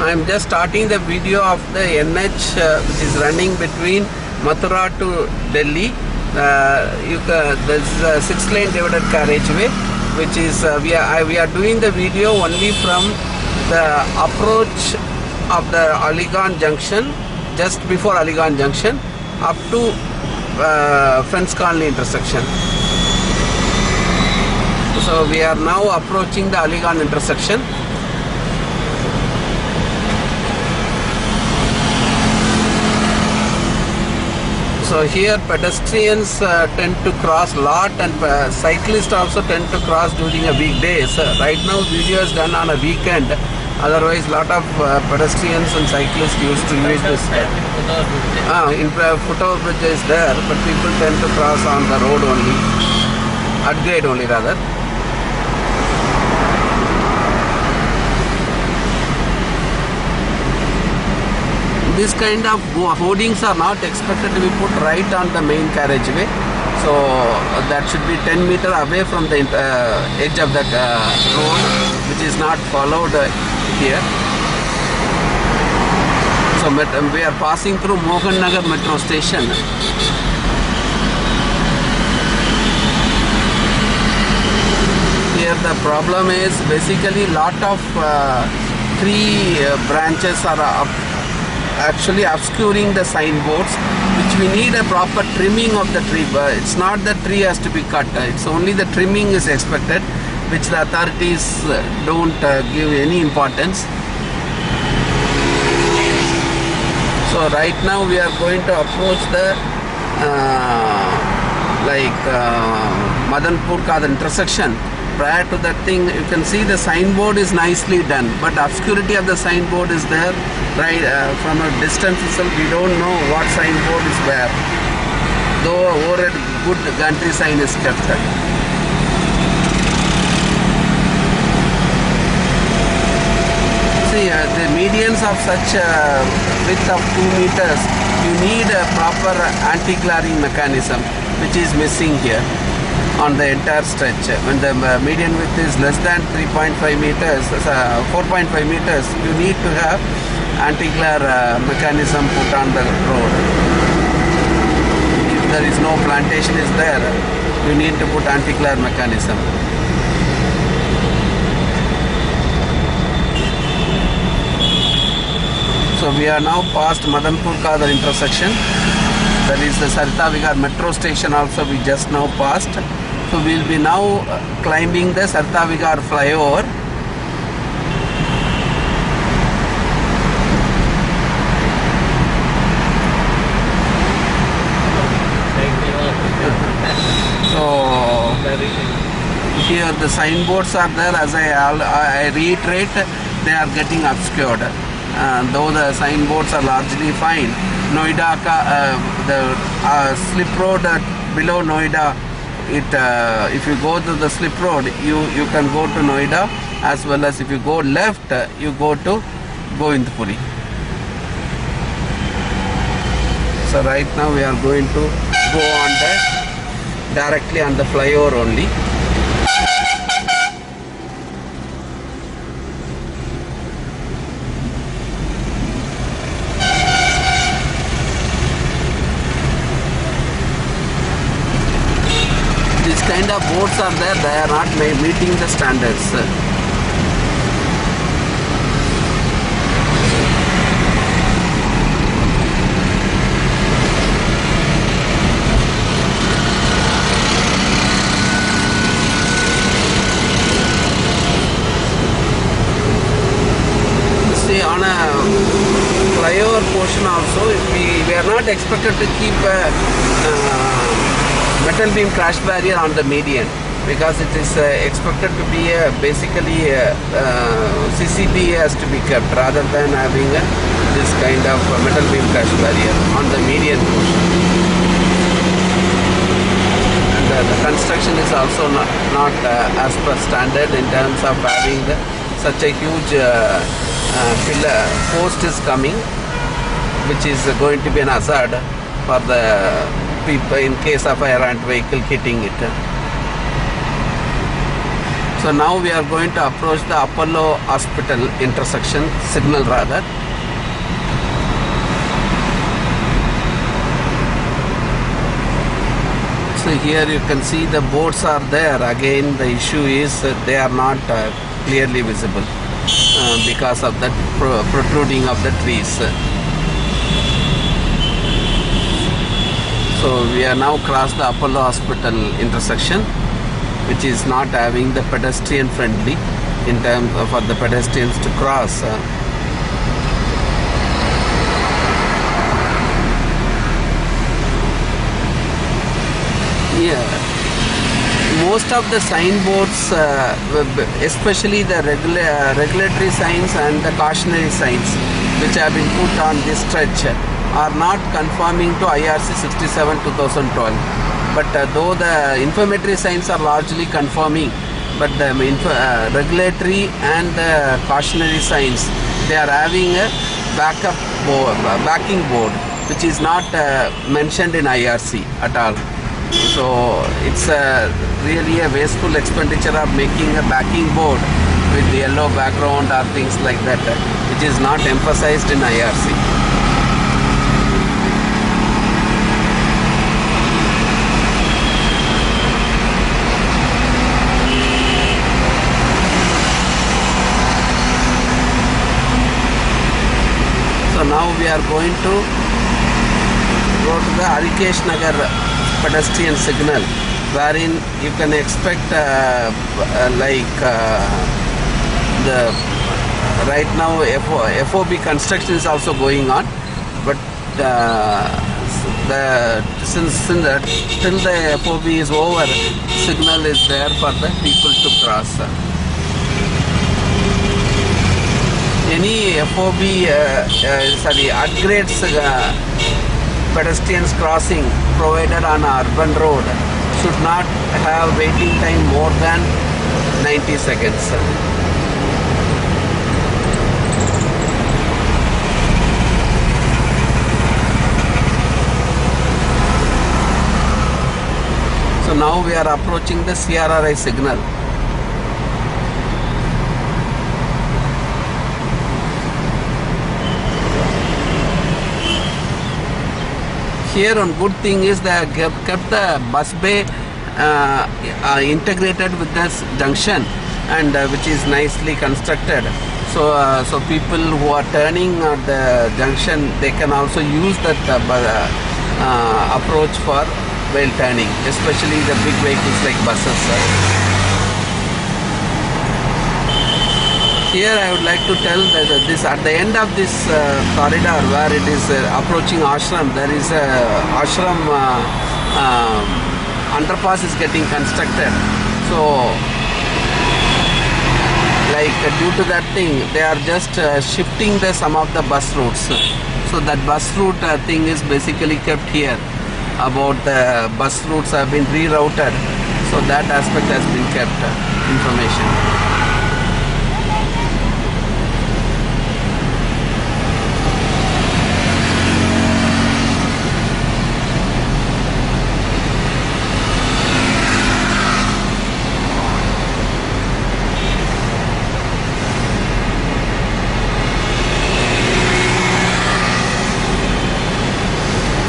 I'm just starting the video of the NH which is running between Mathura to Delhi. There's a 6-lane divided carriageway, which is we are doing the video only from the approach of the Aligarh Junction, just before Aligarh Junction, up to Friends Colony intersection. So we are now approaching the Aligarh intersection. So here pedestrians tend to cross lot, and cyclists also tend to cross during a weekdays. Right now video is done on a weekend. Otherwise lot of pedestrians and cyclists used to use this. Foothover bridge is there, but people tend to cross on the road only, at grade only rather. This kind of hoardings are not expected to be put right on the main carriageway. So that should be 10 meters away from the edge of the road, which is not followed here. So we are passing through Mohan Nagar metro station. Here the problem is basically lot of tree branches are actually obscuring the signboards, which we need a proper trimming of the tree. It's not the tree has to be cut, it's only the trimming is expected, which the authorities don't give any importance. So right now we are going to approach the Madanpur Kadar intersection. Prior to that thing, you can see the signboard is nicely done, but obscurity of the signboard is there. Right from a distance itself, we don't know what signboard is where, though over a good gantry sign is kept. See, the medians of such width of 2 meters, you need a proper anti-glaring mechanism, which is missing here on the entire stretch. When the median width is less than 3.5 meters, 4.5 meters, you need to have anti-glare mechanism put on the road. If there is no plantation is there, you need to put anti-glare mechanism. So we are now past Madanpur Kadar intersection. That is the Sarita Vigar metro station also we just now passed. So we will be now climbing the Sarita Vigar flyover. So here the signboards are there. As I reiterate, they are getting obscured. Though the signboards are largely fine. Noida, the slip road below Noida, if you go to the slip road, you can go to Noida, as well as if you go left, you go to Govindpuri. So right now we are going to go on directly on the flyover only. Kind of boards are there, they are not meeting the standards. See, on a flyover portion also, we are not expected to keep metal beam crash barrier on the median, because it is expected to be basically CCB has to be kept rather than having this kind of metal beam crash barrier on the median portion. And the construction is also not as per standard in terms of having such a huge pillar post is coming, which is going to be an hazard for the people in case of a errant vehicle hitting it. So now we are going to approach the Apollo Hospital intersection signal rather. So here you can see the boards are there. Again the issue is they are not clearly visible because of that protruding of the trees. So we are now crossed the Apollo Hospital intersection, which is not having the pedestrian friendly in terms of for the pedestrians to cross. Yeah, most of the signboards, especially the regulatory signs and the cautionary signs, which have been put on this stretch, are not conforming to IRC 67/2012. But though the informatory signs are largely conforming, but the regulatory and the cautionary signs, they are having a backing board, which is not mentioned in IRC at all. So it's really a wasteful expenditure of making a backing board with the yellow background or things like that, which is not emphasized in IRC. So now we are going to go to the Harikesh Nagar pedestrian signal, wherein you can expect the right now FOB construction is also going on, but till the FOB is over, signal is there for the people to cross. Any FOB upgrades pedestrians crossing provided on an urban road should not have waiting time more than 90 seconds. So now we are approaching the CRRI signal. Here one good thing is they have kept the bus bay integrated with this junction, and which is nicely constructed. So people who are turning at the junction, they can also use that approach for while turning, especially the big vehicles like buses. Here I would like to tell that this at the end of this corridor where it is approaching ashram, there is a ashram underpass is getting constructed. So like due to that thing, they are just shifting some of the bus routes. So that bus route thing is basically kept here. About the bus routes have been rerouted. So that aspect has been kept information.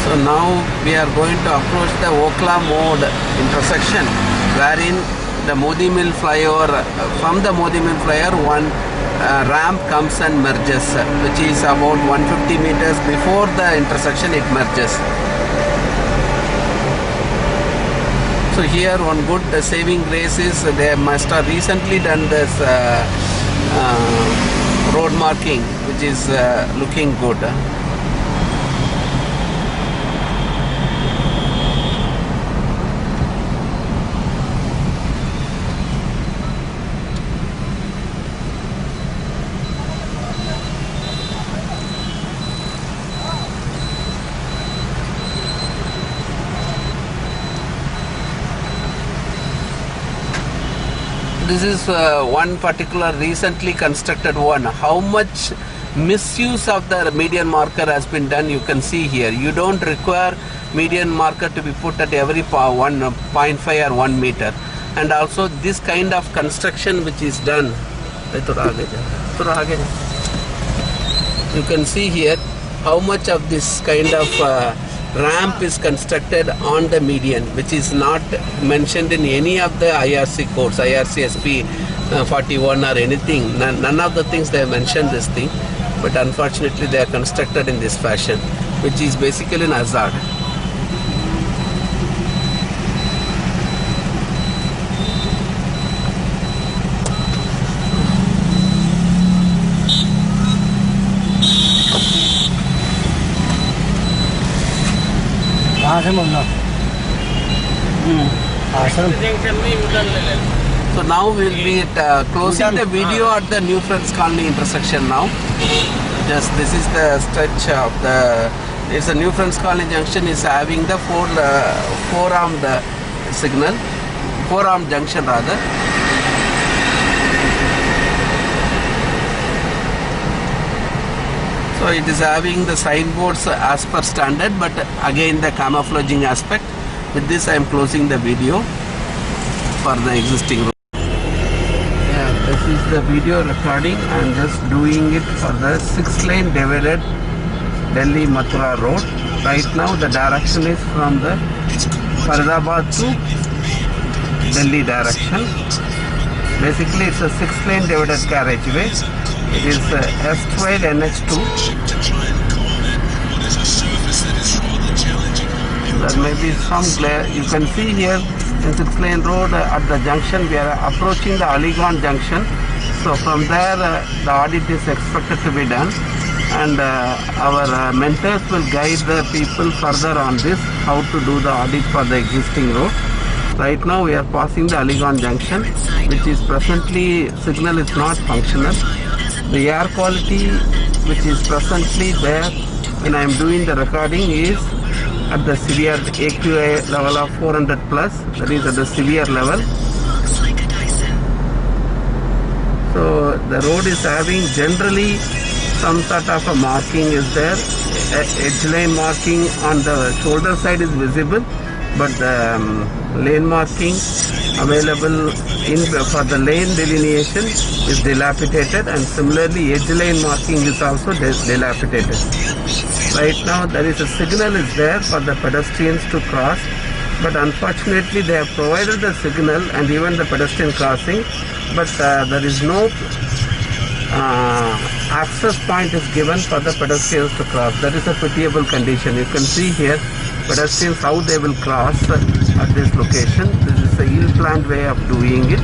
So now we are going to approach the Okla Mode intersection, wherein the Modi Mill flyover, from the Modi Mill flyover one ramp comes and merges, which is about 150 meters before the intersection it merges. So here one good saving grace is they must have recently done this road marking, which is looking good. This is one particular recently constructed one. How much misuse of the median marker has been done, you can see here. You don't require median marker to be put at every 1.5 or 1 meter. and also this kind of construction which is done. You can see here how much of this kind of ramp is constructed on the median, which is not mentioned in any of the IRC codes, IRC SP 41 or anything. None of the things they have mentioned this thing, but unfortunately they are constructed in this fashion, which is basically an hazard. So now we will be closing the video at the New Friends Colony intersection now. Just this is the stretch of the. It's a New Friends Colony junction is having the four-armed signal, four-armed junction rather. So it is having the signboards as per standard, but again the camouflaging aspect. With this I am closing the video for the existing road. Yeah, this is the video recording. I am just doing it for the 6-lane divided Delhi Mathura road. Right now the direction is from the Faridabad to Delhi direction. Basically it's a 6-lane divided carriageway. It is S12 NH2. There may be some glare. You can see here in 6-lane road at the junction we are approaching the Aligarh junction. So from there the audit is expected to be done, and our mentors will guide the people further on this, how to do the audit for the existing road. Right now we are passing the Aligarh junction, which is presently signal is not functional. The air quality which is presently there when I am doing the recording is at the severe AQI level of 400 plus, that is at the severe level. So the road is having generally some sort of a marking is there. Edge line marking on the shoulder side is visible, but the lane marking available for the lane delineation is dilapidated, and similarly edge line marking is also dilapidated. Right now there is a signal is there for the pedestrians to cross, but unfortunately they have provided the signal and even the pedestrian crossing, but there is no access point is given for the pedestrians to cross. That is a pitiable condition. You can see here pedestrians how they will cross at this location. This is a ill-planned way of doing it.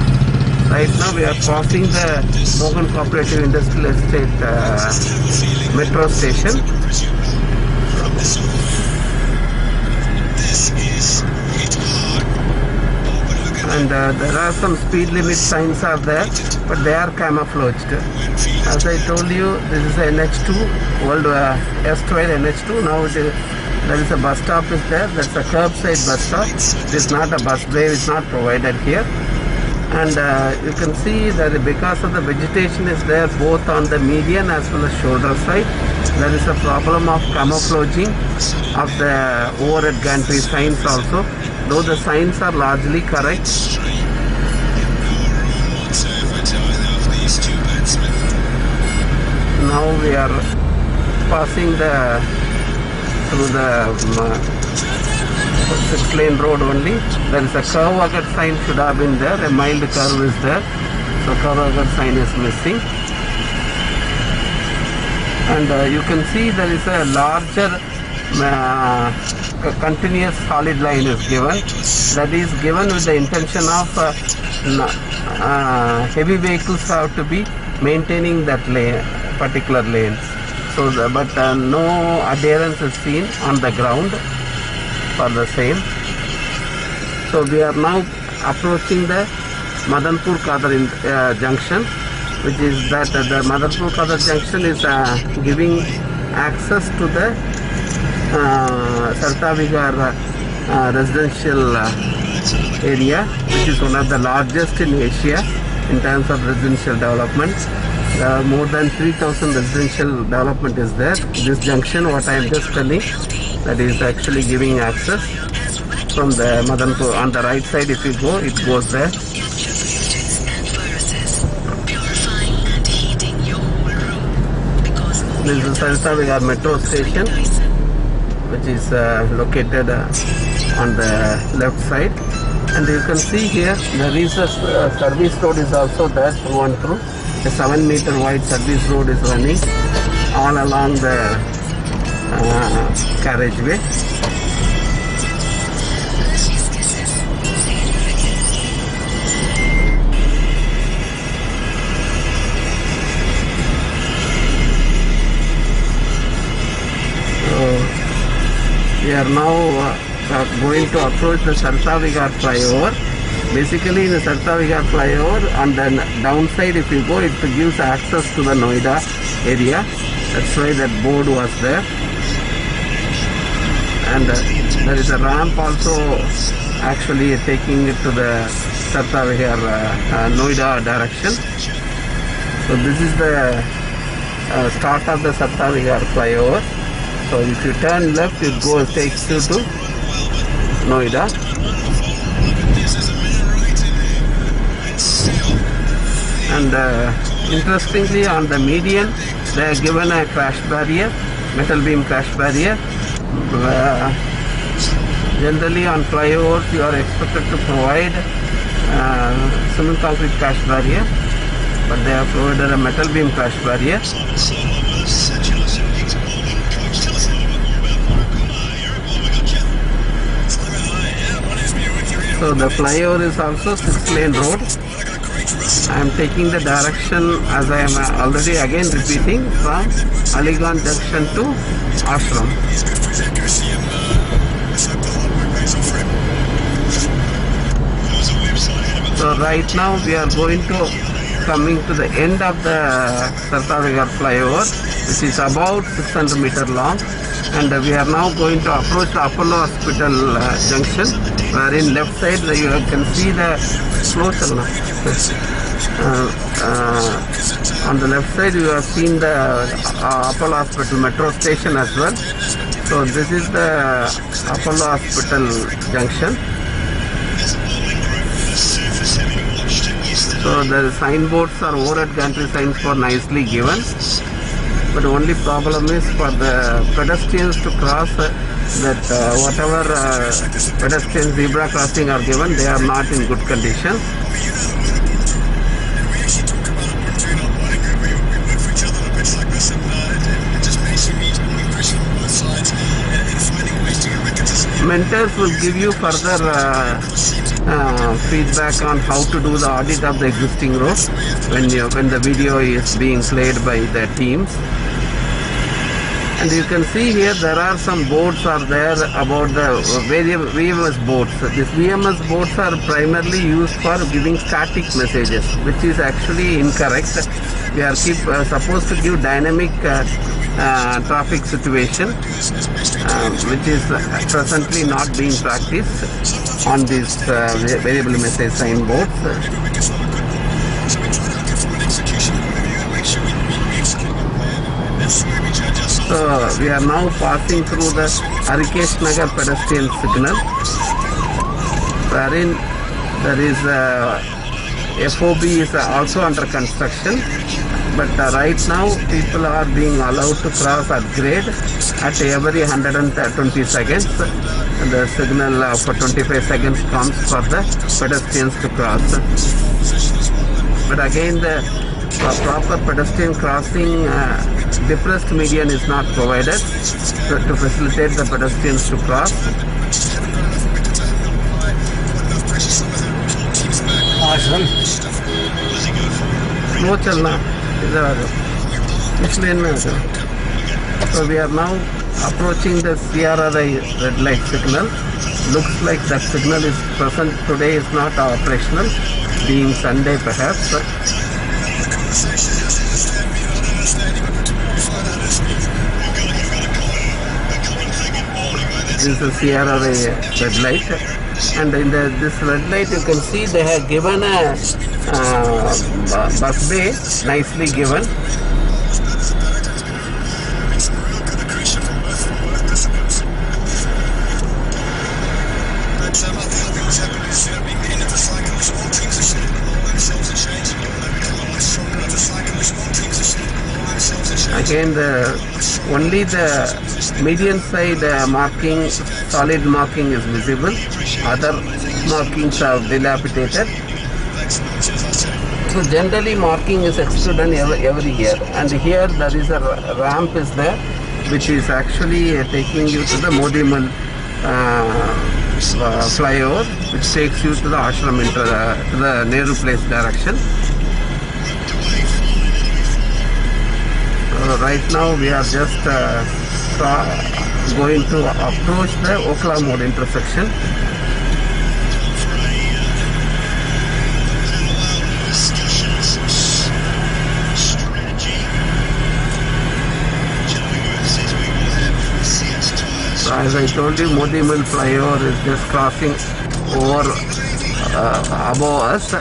Right now we are passing the Mohan Cooperative Industrial Estate metro station. And there are some speed limit signs are there, but they are camouflaged. As I told you, this is a NH2, old S12 NH2. Now there is a bus stop is there. That's a curbside bus stop. It is not a bus bay. It's not provided here. And you can see that because of the vegetation is there both on the median as well as shoulder side, there is a problem of camouflaging of the overhead gantry signs also, though the signs are largely correct. Now we are passing through the 6-lane road only. There is a curve ahead sign should have been there. A mild curve is there. So curve ahead sign is missing. And you can see there is a larger continuous solid line is given. That is given with the intention of heavy vehicles have to be maintaining that lane, particular lanes. So, but no adherence is seen on the ground for the same. So we are now approaching the Madanpur Kadar junction, which is that the Madanpur Kadar junction is giving access to the Sarta Vigar residential area, which is one of the largest in Asia in terms of residential development. More than 3,000 residential development is there. This junction, what I am just telling, that is actually giving access. from the Madanpur. On the right side, if you go, it goes there. This is Sarita Vigar metro station, which is located on the left side. And you can see here there is a service road is also there through and through. A 7-meter wide service road is running all along the carriageway. We are now going to approach the Sarita Vigar flyover. Basically, the Sarita Vigar flyover, on the downside, if you go, it gives access to the Noida area. That's why that board was there. And there is a ramp also actually taking it to the Sarita Vigar Noida direction. So this is the start of the Sarita Vigar flyover. So if you turn left, it takes you to Noida. And interestingly, on the median, they are given a crash barrier, metal beam crash barrier. Generally on flyovers, you are expected to provide cement concrete crash barrier, but they have provided a metal beam crash barrier. So the flyover is also 6-lane road. I am taking the direction, as I am already again repeating, from Aliganj junction to Ashram. So right now we are coming to the end of the Sarita Vigar flyover, which is about 600 meters long. And we are now going to approach the Apollo Hospital junction, where in left side you can see the flow. On the left side you have seen the Apollo Hospital metro station as well. So this is the Apollo Hospital junction. So the signboards are overhead gantry signs for nicely given. But the only problem is for the pedestrians to cross that whatever pedestrian zebra crossing are given, they are not in good condition. Mentors will give you further feedback on how to do the audit of the existing road when the video is being played by the teams. And you can see here there are some boards are there about the VMS boards. These VMS boards are primarily used for giving static messages, which is actually incorrect. We are supposed to give dynamic traffic situation, which is presently not being practiced on these variable message signboards. So we are now passing through the Harikesh Nagar pedestrian signal, wherein there is FOB is also under construction. But right now people are being allowed to cross at grade at every 120 seconds. The signal for 25 seconds comes for the pedestrians to cross. But again, the proper pedestrian crossing depressed median is not provided to facilitate the pedestrians to cross. No chalna. So we are now approaching the CRRI red light signal. Looks like that signal is present today, is not operational, being Sunday perhaps. This is the CRRI red light, and in this red light you can see they have given a bus bay, nicely given. again only the median side marking, solid marking is visible. Other markings are dilapidated. So generally marking is excluded every year, and here there is a ramp is there, which is actually taking you to the Modimal flyover, which takes you to the ashram to the Nehru Place direction. Right now we are just going to approach the Okla Mode intersection. So as I told you, Modi Mill flyover is just crossing over above us.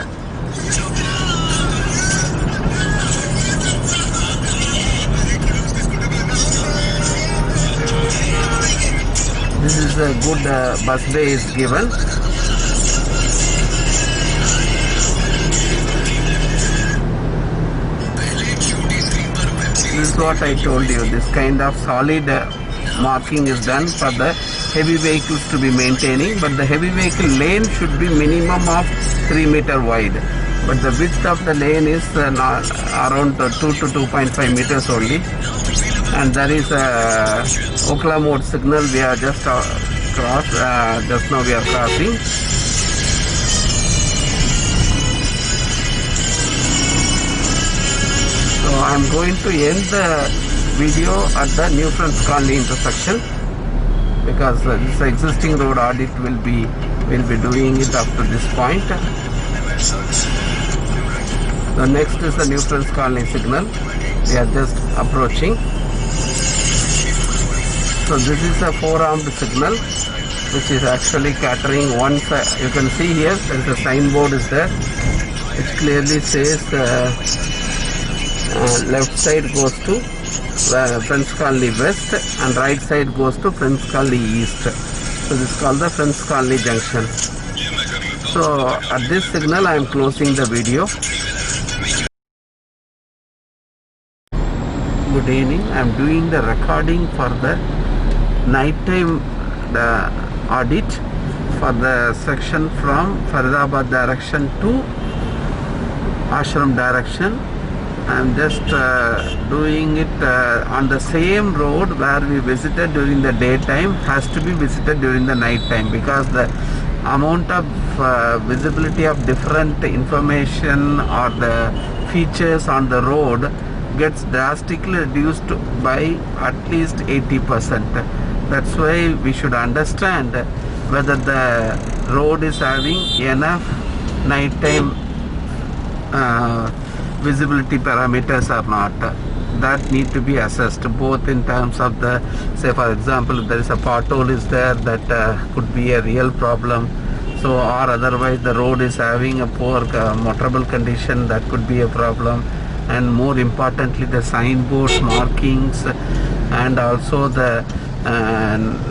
This is a good bus bay is given. This is what I told you. This kind of solid marking is done for the heavy vehicles to be maintaining, but the heavy vehicle lane should be minimum of 3 meter wide. But the width of the lane is around 2 to 2.5 meters only. And there is a Okla Mode signal. We are just crossed. Just now we are crossing. So I am going to end the video at the New Friends Colony intersection, because this existing road audit will be doing it up to this point. The next is the New Friends Colony signal. We are just approaching. So this is a 4-armed signal, which is actually catering one side. You can see here there is a signboard is there, which clearly says left side goes to Friends Colony West and right side goes to Friends Colony East. So this is called the Friends Colony Junction. So at this signal I am closing the video. Good evening. I am doing the recording for the nighttime audit for the section from Faridabad direction to Ashram direction. I am just doing it on the same road where we visited during the daytime has to be visited during the night time, because the amount of visibility of different information or the features on the road gets drastically reduced by at least 80%. That's why we should understand whether the road is having enough nighttime visibility parameters or not. That need to be assessed both in terms of the, say for example, if there is a pothole is there, that could be a real problem. So or otherwise the road is having a poor motorable condition, that could be a problem. And more importantly, the signboards, markings, and also the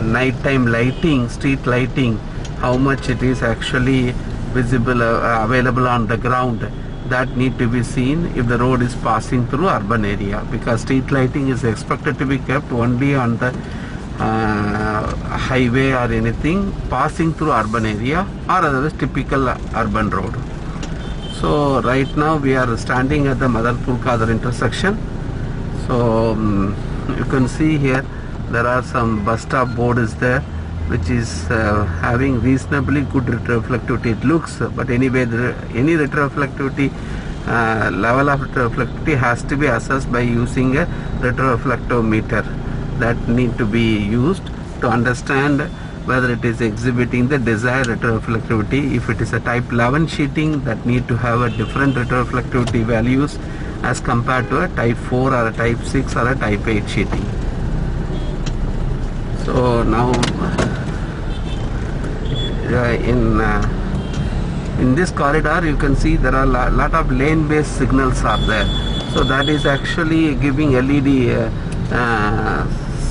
nighttime lighting, street lighting, how much it is actually visible, available on the ground. That need to be seen if the road is passing through urban area, because street lighting is expected to be kept only on the highway or anything passing through urban area, or otherwise typical urban road. So right now we are standing at the Madanpur Kadar intersection. So you can see here there are some bus stop board is there, which is having reasonably good retroreflectivity it looks, but anyway any retroreflectivity level of retroreflectivity has to be assessed by using a retroreflectometer that need to be used to understand whether it is exhibiting the desired retroreflectivity. If it is a type 11 sheeting, that need to have a different retroreflectivity values as compared to a type 4 or a type 6 or a type 8 sheeting. So now in this corridor you can see there are a lot of lane based signals are there. So that is actually giving LED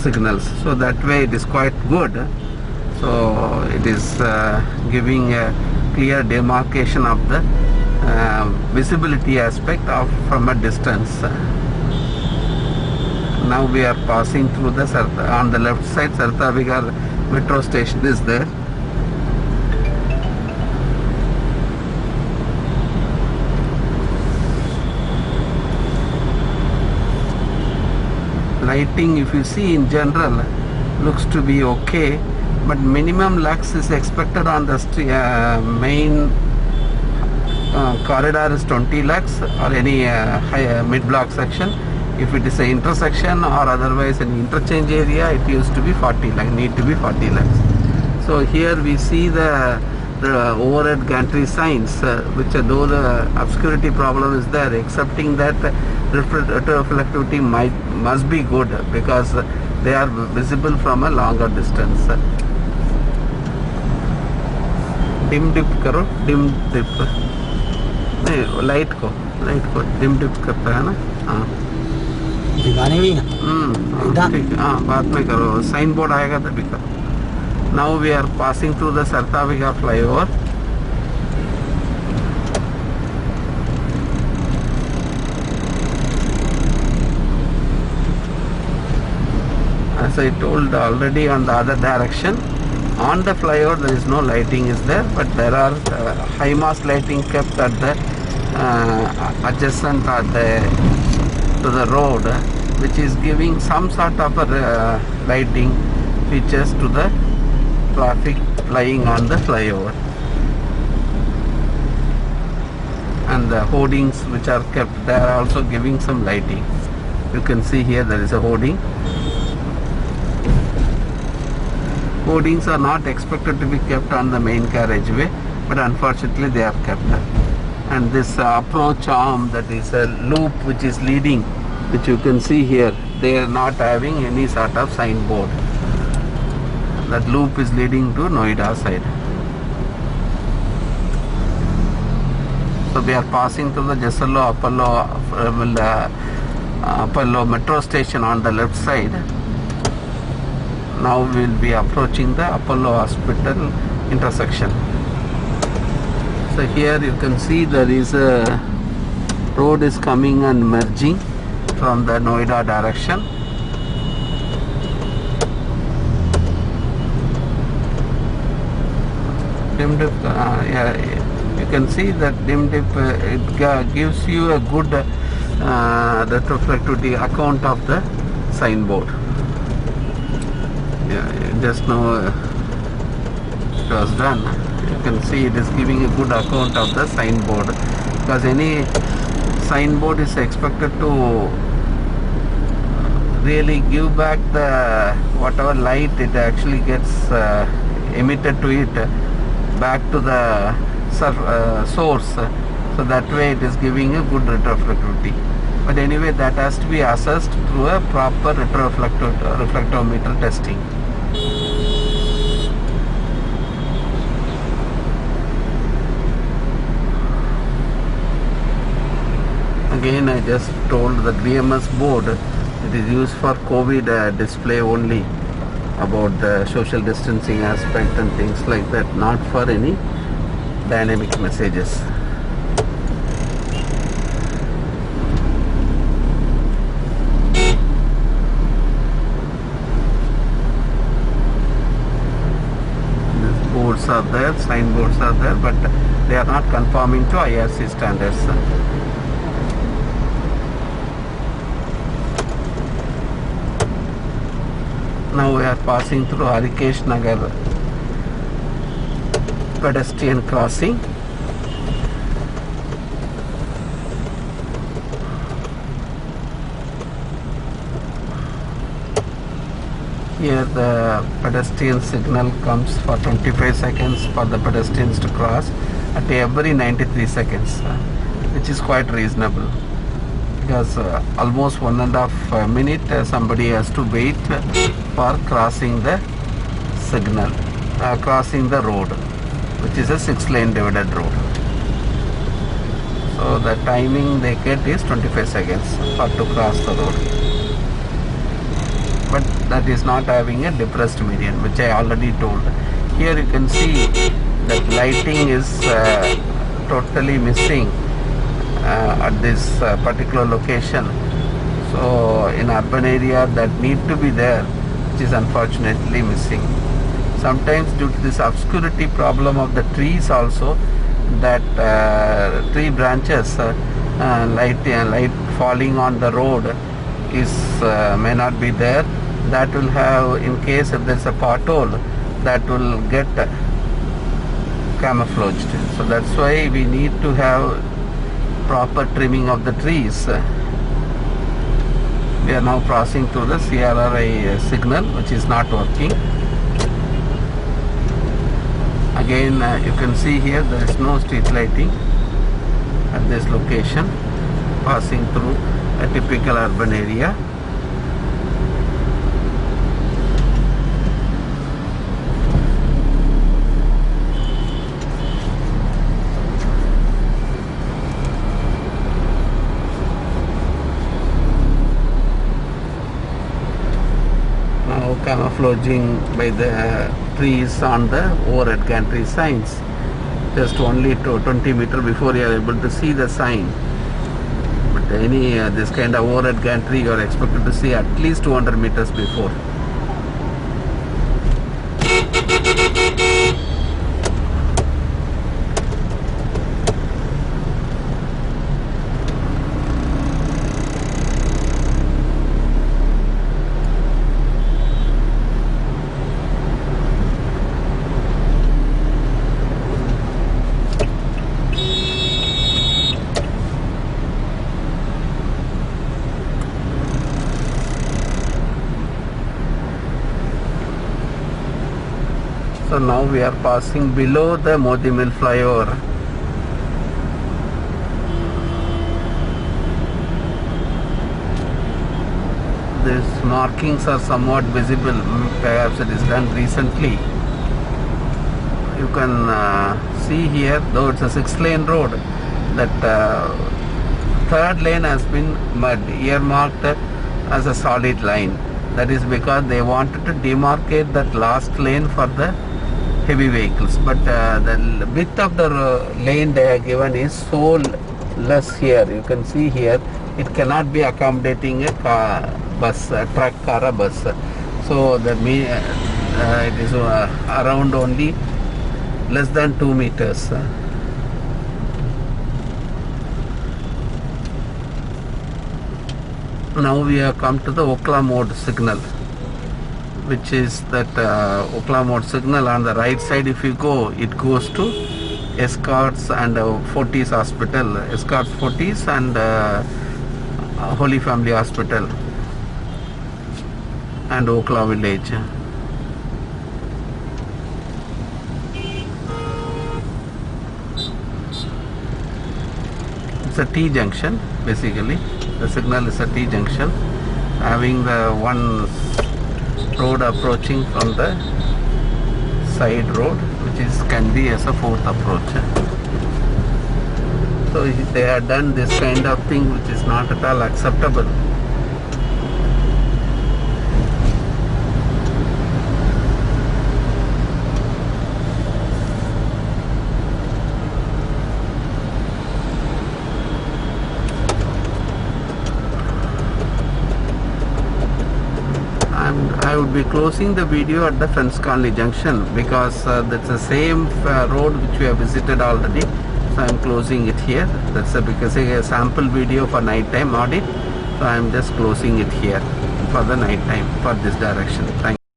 signals, so that way it is quite good. So it is giving a clear demarcation of the visibility aspect of from a distance. Now we are passing through the on the left side Sarta Vigar metro station is there. Lighting, if you see in general, looks to be okay, but minimum lux is expected on the main corridor is 20 lux or any mid-block section. If it is an intersection or otherwise an interchange area, it used to be 40 lux, need to be 40 lux. So here we see the overhead gantry signs, which though the obscurity problem is there, accepting that reflectivity must be good because they are visible from a longer distance. Dim dip करो, dim dip. नहीं light को dim dip करता है ना. हाँ दिखाने भी ना. ठीक. हाँ बाद में करो, साइन बोर्ड आएगा तभी करो. Now we are passing through the Sarta Vigar flyover. As I told already, on the other direction, on the flyover there is no lighting is there, but there are high mast lighting kept at the adjacent to the road, which is giving some sort of lighting features to the traffic flying on the flyover. And the hoardings which are kept, they are also giving some lighting. You can see here there is a hoarding. Hoardings are not expected to be kept on the main carriageway, but unfortunately they are kept. And this approach arm, that is a loop which is leading, which you can see here, they are not having any sort of signboard. That loop is leading to Noida side. So we are passing through the Jesalo Apollo metro station on the left side. Now we will be approaching the Apollo Hospital intersection. So here you can see there is a road is coming and merging from the Noida direction. Dim dip, you can see that dim dip, it gives you a good reflectivity account of the signboard. Just now it was done. You can see it is giving a good account of the signboard, because any signboard is expected to really give back the whatever light it actually gets emitted to it back to the source, so that way it is giving a good reflectivity. But anyway, that has to be assessed through a proper reflectometer testing. Again, I just told the BMS board it is used for COVID display only, about the social distancing aspect and things like that, not for any dynamic messages. These boards are there, signboards are there, but they are not conforming to IRC standards. Now we are passing through Harikesh Nagar pedestrian crossing. Here the pedestrian signal comes for 25 seconds for the pedestrians to cross at every 93 seconds, which is quite reasonable. Because almost 1.5 minutes somebody has to wait for crossing the signal, crossing the road, which is a 6-lane divided road. So the timing they get is 25 seconds for to cross the road. But that is not having a depressed median, which I already told. Here you can see that lighting is totally missing at this particular location. So in urban area that need to be there, which is unfortunately missing. Sometimes due to this obscurity problem of the trees also, that tree branches light falling on the road is may not be there. That will have, in case if there's a pothole, that will get camouflaged. So that's why we need to have proper trimming of the trees. We are now crossing through the CRRI signal, which is not working. Again, you can see here there is no street lighting at this location, passing through a typical urban area. Now camouflaging by the trees on the overhead gantry signs. Just only to 20 meters before you are able to see the sign. But any this kind of overhead gantry you are expected to see at least 200 meters before. So now we are passing below the Modi Mill flyover. These markings are somewhat visible. Perhaps it is done recently. You can see here, though it's a 6-lane road, that third lane has been earmarked as a solid line. That is because they wanted to demarcate that last lane for the heavy vehicles, but the width of the lane they are given is so less here. You can see here it cannot be accommodating a bus, a truck or a bus. So that means it is around only less than 2 meters. Now we have come to the Okhla mode signal, which is that Okhla mode signal. On the right side, if you go, it goes to Escorts and Fortis Hospital, Escorts Fortis and Holy Family Hospital and Okhla village. It's a T junction basically. The signal is a T junction, having the one road approaching from the side road, which can be as a fourth approach. So they have done this kind of thing, which is not at all acceptable. I would be closing the video at the Friends Colony Junction because that's the same road which we have visited already. So I am closing it here. That's because a sample video for night time audit. So I am just closing it here for the night time for this direction. Thank you.